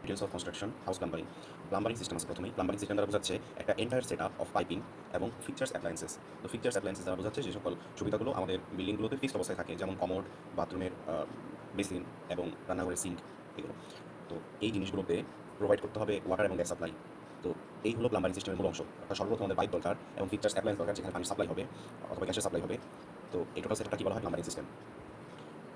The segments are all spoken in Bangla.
Details of construction house plumbing. Plumbing system আছে প্রথমেই। প্লাম্বারিং সিস্টেম দ্বারা বোঝাচ্ছে একটা entire set up of piping এবং ফিচার্স অ্যাপ্লায়েন্সেস। তো ফিচার্স অ্যাপ্লায়েন্সেস দ্বারা বোঝাচ্ছে যে সকল সুবিধাগুলো আমাদের বিল্ডিংগুলোতে ফিক্সড অবস্থায় থাকে, যেমন কমোড, বাথরুমের বেসিন এবং রান্নাঘরের সিঙ্ক, এগুলো। তো এই জিনিসগুলোতে প্রোভাইড করতে হবে ওয়াটার এবং গ্যাস সাপ্লাই। তো এই হলো প্লাম্বারিং সিস্টেমের মূল অংশ। অর্থাৎ সর্বপ্রথম আমাদের পাইপ দরকার এবং ফিচার্স অ্যাপ্লায়েন্স দরকার, যেখানে পানি সাপ্লাই হবে অথবা গ্যাসের সাপ্লাই হবে। তো এই টোটাল সেটআপটা কি বলা হয়? প্লাম্বারিং সিস্টেম।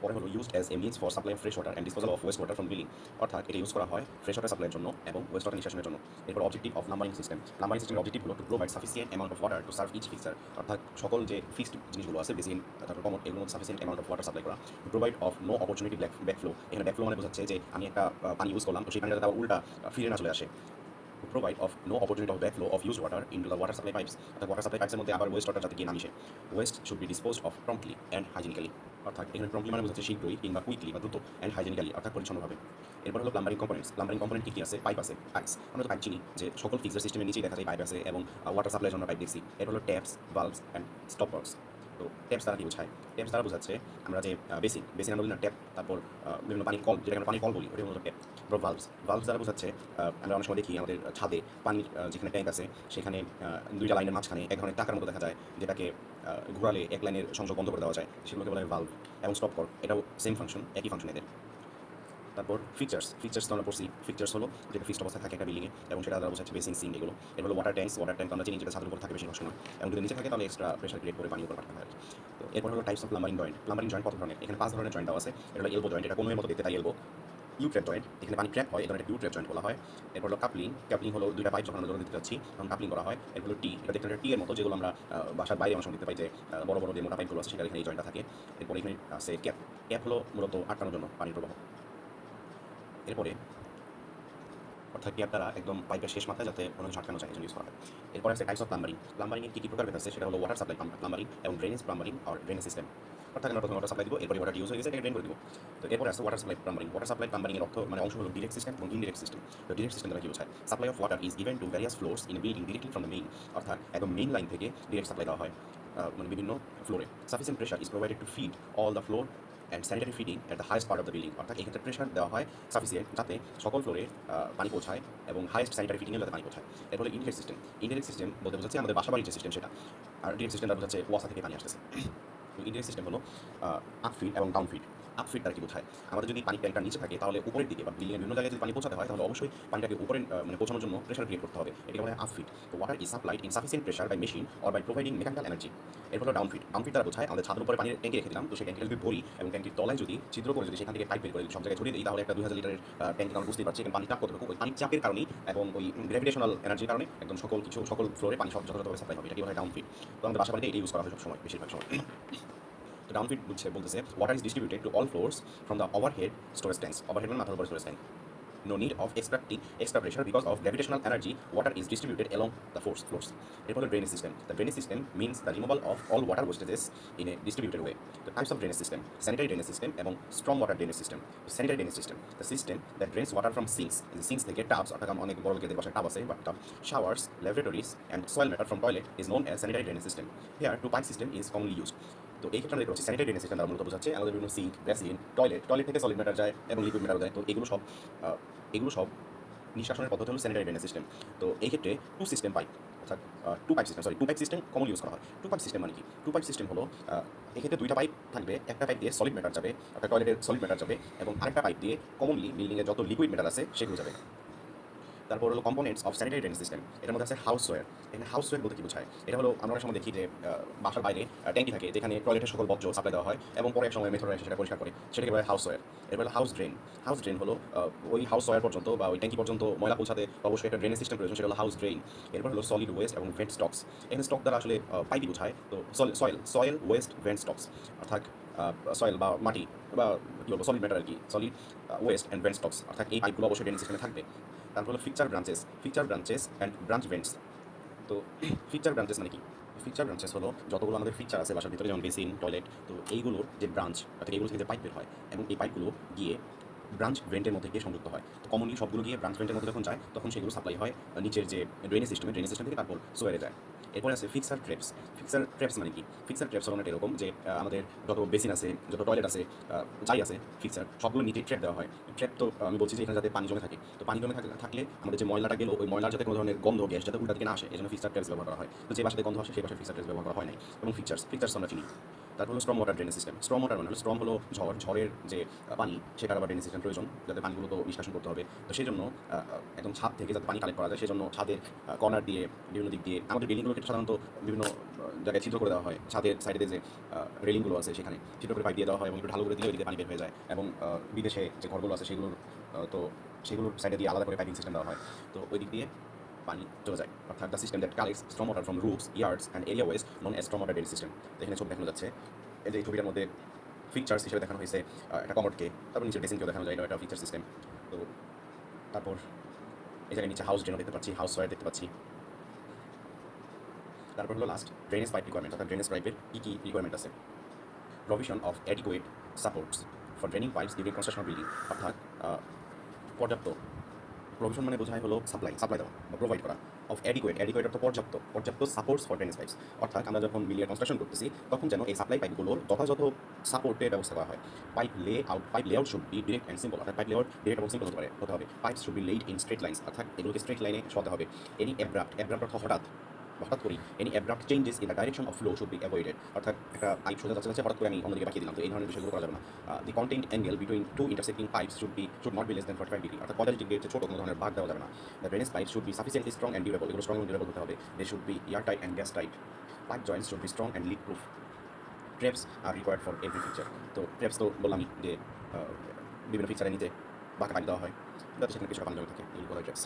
পরে হলো used as a means for supply of fresh water and disposal of West water from billing. অর্থাৎ এটা ইউজ করা হয় ফ্রেশ ওয়াটার সাপ্লাইয়ের জন্য এবং ওয়েস্ট ওয়াটার নিষ্কাশনের জন্য। এরপর objective of plumbing system. Plumbing সিস্টেমের অবজেক্টিভ হলো to provide sufficient amount of water to serve each fixture. অর্থাৎ সকল যে ফিক্সড জিনিসগুলো আছে, বেসিন, তারপর কমন, এগুলো মধ্যে sufficient amount of water supply করা। To provide of no opportunity backflow. এখানে ব্যাকফ্লো মানে বোঝাচ্ছে যে আমি একটা পানি ইউজ করলাম, তো সেই পানিটা আবার উল্টা ফিরে না চলে আসে। To provide of no opportunity of backflow of used water into the water supply pipes. অর্থাৎ ওয়াটার সাপ্লাই পাইপসের মধ্যে আবার ওয়েস্ট ওয়াটার যাতে গিয়ে না মিশে। Waste should be disposed of promptly and hygienically. অর্থাৎ এখানে প্রম্পটলি মানে বোঝাচ্ছে শীঘ্রই কিংবা কুইকলি বা দ্রুত, অ্যান্ড হাইজিনিক্যালি অর্থাৎ পরিচ্ছন্নভাবে। এরপর হলো প্লাম্বারিং কম্পোনেন্টস। প্লাম্বারিং কম্পোনেন্ট কী কী আছে? পাইপ আছে, পাইপস। আমরা তো পাইপ চিনি যে সকল ফিক্সার সিস্টেমের নিচেই দেখা যায় পাইপ আছে এবং ওয়াটার সাপ্লাইয়ের জন্য পাইপ দেখছি। এরপর হলো ট্যাপস, ভালভস অ্যান্ড স্টপ ওয়ার্কস। তো ট্যাপস দ্বারা কি বোঝায়? ট্যাপস দ্বারা বোঝাচ্ছে আমরা যে বেসিন আমরা বলি না ট্যাপ, তারপর বিভিন্ন পানির কল, যেটাকে আমরা পানির কল বলি, ওটাই মূলত ট্যাপ। তারপর ভালভস। ভালভস দ্বারা বোঝাচ্ছে আমরা অনেক সময় দেখি আমাদের ছাদে পানির যেখানে ট্যাঙ্ক আছে সেখানে দুইটা লাইনের মাঝখানে এক ধরনের টাকার মতো দেখা যায়, যেটাকে ঘোরালে এক লাইনের সংযোগ বন্ধ করে দেওয়া যায়, সেগুলোকে বলা হয় ভালভ। এবং স্টপ কর্ক, এটাও সেম ফাংশন, একই ফাংশন এদের। তারপর ফিচার্স তো আমরা পড়ছি। ফিচার্স হলো যেটা ফিক্সড অবস্থায় থাকে একটা বিল্ডিংয়ে এবং সেটা দ্বারা বোঝাচ্ছে বেসিন, সিঙ্ক, এগুলো। এগুলো ওয়াটার ট্যাঙ্ক আমরা চিনি, যেটা ছাদের উপর থাকে বেশিরভাগ সময়, এবং যদি নিচে থাকে তাহলে এক্সট্রা প্রেশার ক্রিয়েট করে পানি উপর পাঠাতে হয়। তো এরপর হলো টাইপস অফ প্লাম্বারিং জয়েন্ট। প্লাম্বারিং জয়েন্ট কত ধরনের? এখানে 5 ধরনের জয়েন্ট দেওয়া আছে। এটা হলো এলবো জয়েন্ট, এটা কোণের মতো দেখতে, তাই এলবো। ইউ ট্র্যাপ জয়েন্ট, এখানে পানি ট্র্যাপ হয়, এই ধরনের ইউ ট্র্যাপ জয়েন্ট বলা হয়। এরপর হলো কাপলিং হলো দুইটা পাইপ যখন আমরা জোড়া দিতে যাচ্ছি তখন কাপলিং করা হয়। এরপর হলো এটা দেখতে একটা টি এর মতো, যেগুলো আমরা বাসার বাইরে অনেক সময় দেখতে পাই যে বড় বড় যে মোটা পাইপগুলো আছে, সেটা এখানে এই জয়েন্টটা থাকে। এরপর এখানে আছে ক্যাপ হলো মূলত আটকানোর জন্য পানির প্রবাহ। এরপরে অর্থাৎ ক্যাপ দ্বারা একদম পাইপের শেষ মাথায় যাতে কোনো কিছু আটকানো যায়, এজন্য ইউজ করা হয়। এরপর আছে টাইপস অফ প্লাম্বারিং। প্লাম্বারিংয়ের কী কী প্রকারভেদ আছে? সেটা হলো ওয়াটার সাপ্লাই প্লাম্বারিং এবং ড্রেনেজ প্লাম্বারিং আর ড্রেনেজ সিস্টেম। অর্থাৎ আমরা প্রথমে ওয়াটার সাপ্লাই দিব, এরপরে ওয়াটার ইউজ হয়ে গেছে, এটাকে ড্রেন করে দিব। তো এরপরে আছে water supply plumbing. Water supply প্লাম্বারিংয়ের অংশ হলো ডিরেক্ট সিস্টেম এবং ইনডিরেক্ট সিস্টেম। তো ডিরেক্ট সিস্টেম দ্বারা কি বোঝায়? Supply of water is given to various floors in building directly from the main. অর্থাৎ একদম মেইন লাইন থেকে ডিরেক্ট সাপ্লাই দেওয়া হয় মানে বিভিন্ন ফ্লোরে। Sufficient pressure is provided to feed all the floor and sanitary feeding at the highest part of the building. অর্থাৎ এক্ষেত্রে প্রেশার দেওয়া হয় সাফিসিয়েন্ট, যাতে সকল ফ্লোরে পানি পৌঁছায় এবং হাইস্ট স্যানিটারি ফিডিংয়ে যাতে পানি পৌঁছায়। এরপরে ইনডিরেক্ট সিস্টেম। ইনডিরেক্ট সিস্টেম বলতে বোঝাচ্ছে আমাদের বাসাবাড়ির যে সিস্টেম সেটা, আর ডিরেক্ট সিস্টেমটা বোঝাচ্ছে ওয়াসা থেকে পানি আসতেছে। তো ইনডিরেক্ট সিস্টেম হলো আপফিড এবং ডাউনফিড। আপফিড দ্বারা কি বোঝায়? আমাদের যদি পানি ট্যাঙ্কটা নিচে থাকে তাহলে উপরের দিকে বা বিল্ডিংয়ের বিভিন্ন জায়গায় যদি পানি পৌঁছাতে হয় তাহলে অবশ্যই পানিটাকে উপরে মানে পৌঁছানোর জন্য প্রেশার ক্রিয়েট করতে হবে, এটাকে বলা হয় আপফিড। তো water is supplied in sufficient pressure by machine or by providing mechanical energy. এর হলো ডাউনফিড। ডাউনফিড দ্বারা বোঝায় আমাদের ছাদের উপরে পানির ট্যাঙ্কি রেখে দিলাম, তো সেই ট্যাঙ্কিটা যদি ভরি এবং ট্যাঙ্কির তলায় যদি ছিদ্র করে যদি সেখান থেকে পাইপ বের করে সব জায়গায় ছড়িয়ে দিই, তাহলে একটা 2000 লিটারের ট্যাঙ্কি আমরা বুঝতেই পারছি এখানে পানির চাপ কতটুকু। ওই পানির চাপের কারণেই এবং ওই গ্র্যাভিটেশনাল এনার্জির কারণে একদম সকল ফ্লোরে পানি যথাযথভাবে সাপ্লাই হবে, এটাকে বলা হয় ডাউনফিড। তো আমাদের বাসা বাড়িতে এটাই ইউজ করা হয় সব সময়, বেশিরভাগ সময়। তো ডাউনফিড বলতেছে water is distributed to all floors from the overhead storage tanks. Overhead মানে মাথার উপরে storage tank. No need of extracting extra pressure because of gravitational energy. Water is distributed along the floors. এরপর drainage system. The drainage system means the removal of all water wastages in a distributed way. The types of drainage system: sanitary drainage system এবং storm water drainage system. Sanitary drainage system, the system that drains water from sinks. The sinks থেকে taps, অর্থাৎ অনেক বড় লোকেদের বাসায় টাব আছে, but tub, showers, lavatories and soil matter from toilet is known as sanitary drainage system. Here, two pipe system is commonly used. তো এই ক্ষেত্রে আমরা দেখতে পাচ্ছি স্যানিটারি ড্রেনেজ সিস্টেম দ্বারা মূলত বোঝাচ্ছে আমাদের বিভিন্ন সিঙ্ক, বেসিন, টয়লেট থেকে সলিড ম্যাটার যায় এবং লিকুইড ম্যাটার যায়। তো এগুলো সব নিষ্কাশনের পদ্ধতি হলো স্যানিটারি ড্রেনেজ সিস্টেম। তো এই ক্ষেত্রে অর্থাৎ two pipe system common use করা হয়। টু পাইপ সিস্টেম মানে কি? টু পাইপ সিস্টেম হলো এক্ষেত্রে দুইটা পাইপ থাকবে, একটা পাইপ দিয়ে সলিড ম্যাটার যাবে, অর্থাৎ টয়লেটের সলিড ম্যাটার যাবে, এবং আরেকটা পাইপ দিয়ে কমনলি বিল্ডিংয়ে যত লিকুইড ম্যাটার আছে সেগুলো যাবে। তারপর হলো components of sanitary drainage system. এটার মধ্যে আছে হাউস ওয়্যার। এখানে হাউস ওয়্যার বলতে কি বোঝায়? এটা হলো আমরা অনেক সময় দেখি যে বাসার বাইরে ট্যাঙ্কি থাকে, যেখানে টয়লেটের সকল বর্জ্য সাপ্লাই দেওয়া হয় এবং পরে এক সময় মেথড এসে সেটা পরিষ্কার করে, সেটাকে বলা হয় হাউস ওয়্যার। এরপর হলো হাউস ড্রেন। হাউস ড্রেন হলো ওই হাউস ওয়্যার পর্যন্ত বা ওই ট্যাঙ্কি পর্যন্ত ময়লা পৌঁছাতে অবশ্যই একটা ড্রেনেজ সিস্টেম প্রয়োজন, সেটা হলো হাউস ড্রেন। এরপর হলো সলিড ওয়েস্ট এবং ভেন্ট স্টকস। এখানে স্টক দ্বারা আসলে পাইপই বোঝায়। তো সয়েল ওয়েস্ট ভেন্ট স্টকস, অর্থাৎ সয়েল বা মাটি বা কী বলবো সলিড ম্যাটার আর কি, solid waste and vent stocks, অর্থাৎ এই পাইপগুলো অবশ্যই ড্রেনেজ সিস্টেমে থাকবে। তারপর হলো feature branches and branch vents. তো ফিচার ব্রাঞ্চেস মানে কি? ফিচার ব্রাঞ্চেস হলো যতগুলো আমাদের ফিচার আছে বাসার ভিতরে, যেমন বেসিন, টয়লেট, তো এইগুলোর যে ব্রাঞ্চ, অর্থাৎ এগুলো থেকে যে পাইপ বের হয় এবং এই পাইপগুলো গিয়ে ব্রাঞ্চ ভেন্টের মধ্যে গিয়ে সংযুক্ত হয়। তো কমনলি সবগুলো গিয়ে ব্রাঞ্চ ভেন্টের মধ্যে যখন যায় তখন সেগুলো সাপ্লাই হয় নিচের যে ড্রেনেজ সিস্টেম থেকে, তারপর সোয়ারে যায়। এরপরে আছে ফিক্সার ট্র্যাপস। ফিক্সার ট্র্যাপস মানে কি? ফিক্সার ট্র্যাপস হলো এরকম যে আমাদের যত বেসিন আছে, যত টয়লেট আছে, যাই আছে ফিক্সার সবগুলো নিচে ট্র্যাপ দেওয়া হয়। ট্র্যাপ তো আমি বলছি যে এখানে যাতে পানি জমে থাকে। তো পানি জমে থাকলে আমাদের যে ময়লাটা গেল ওই ময়লার যাতে কোনো ধরনের গন্ধ গ্যাস যাতে উল্টা দিকে না আসে, এজন্য ফিক্সার ট্র্যাপস ব্যবহার করা হয়। তো যে বাসাতে গন্ধ আসে সেই বাসায় ফিক্সার ট্র্যাপস ব্যবহার করা হয় নাই। এবং ফিক্সার্স আমরা চিনি। তারপর হলো storm water drainage system. Storm water মানে হলো স্ট্রম হলো ঝড়ের যে পানি সেটার আবার ড্রেনেজ সিস্টেম প্রয়োজন, যাতে পানিগুলো তো নিষ্কাশন করতে হবে। তো সেই জন্য একদম ছাদ থেকে যাতে পানি কালেক্ট করা যায় সেজন্য ছাদের কর্নার দিয়ে বিভিন্ন দিক দিয়ে আমাদের বিল্ডিংগুলোকে সাধারণত বিভিন্ন জায়গায় ছিদ্র করে দেওয়া হয়। ছাদের সাইডে যে রেলিংগুলো আছে সেখানে ছিদ্র করে পাইপ দিয়ে দেওয়া হয় এবং একটু ঢালু করে দিলে ওইদিকে পানি বের হয়ে যায়। এবং বিদেশে যে ঘরগুলো আছে সেগুলোর সাইডে দিয়ে আলাদা করে পাইপিং সিস্টেম দেওয়া হয়। তো ওই দিক দিয়ে পানি চলে যায়। অর্থাৎ the system that collects storm water from roofs, yards and area ways known as storm water drainage system. তো এখানে ছবি দেখানো যাচ্ছে। এই যে এই ছবিটার মধ্যে ফিকচার্স হিসেবে দেখানো হয়েছে একটা কমোডকে, তারপর নিচে ড্রেসিংকেও দেখানো যায়, এটা একটা ফিকচার সিস্টেম। তো তারপর এই জায়গায় নিচে হাউস ড্রেনও দেখতে পাচ্ছি, হাউস ওয়্যার দেখতে পাচ্ছি। তারপর হলো লাস্ট ড্রেনেজ পাইপ রিকোয়ারমেন্ট, অর্থাৎ ড্রেনেজ পাইপের কী কী রিকোয়ারমেন্ট আছে। Provision of adequate supports for draining pipes during construction of building, অর্থাৎ পর্যাপ্ত, প্রভিশন মানে বোঝায় হলো সাপ্লাই দেওয়া বা প্রোভাইড করা। অফ অ্যাডিকুয়েট অর্থ পর্যাপ্ত সাপোর্টস ফর ড্রেনেজ পাইপস, অর্থাৎ আমরা যখন বিল্ডিং কনস্ট্রাকশন করতেছি তখন যেন এই সাপ্লাই পাইপগুলোর যথাযথ সাপোর্টের ব্যবস্থা করা হয়। Pipe layout should be direct and simple, অর্থাৎ পাইপ লেআউট ডিরেক্ট এবং সিম্পল হতে হবে। Pipes should be laid in straight lines, অর্থাৎ এগুলোকে স্ট্রেট লাইনে সরাতে হবে। এনি অ্যাব্রাপ্ট অর্থ হঠাৎ করি any abrupt changes in the direction of flow should be avoided, অর্থাৎ একটা পাইপ সোজা যাচ্ছে হঠাৎ করে আমি অন্যদিকে বাঁকিয়ে দিলাম, তো এই ধরনের বিষয়গুলো করা যাবে না। The content angle between two intersecting pipes should not be less than 45 degree, অর্থাৎ 45 ডিগ্রির ছোট কোনো ধরনের ভাগ দেওয়া যাবে না। The drainage pipe should be sufficiently strong and durable, এগুলো স্ট্রং এবং ডিউরেবল হতে হবে। They should be air tight and gas tight. Pipe joints should be strong and leak proof. Traps are required for every feature. তো ট্র্যাপস তো বললামই যে বিভিন্ন ফিচারের নিচে বাঁকা পানি দেওয়া হয় যাতে সেখানে কিছু পানি জমে থাকে, এগুলো বলা হয় ট্র্যাপস।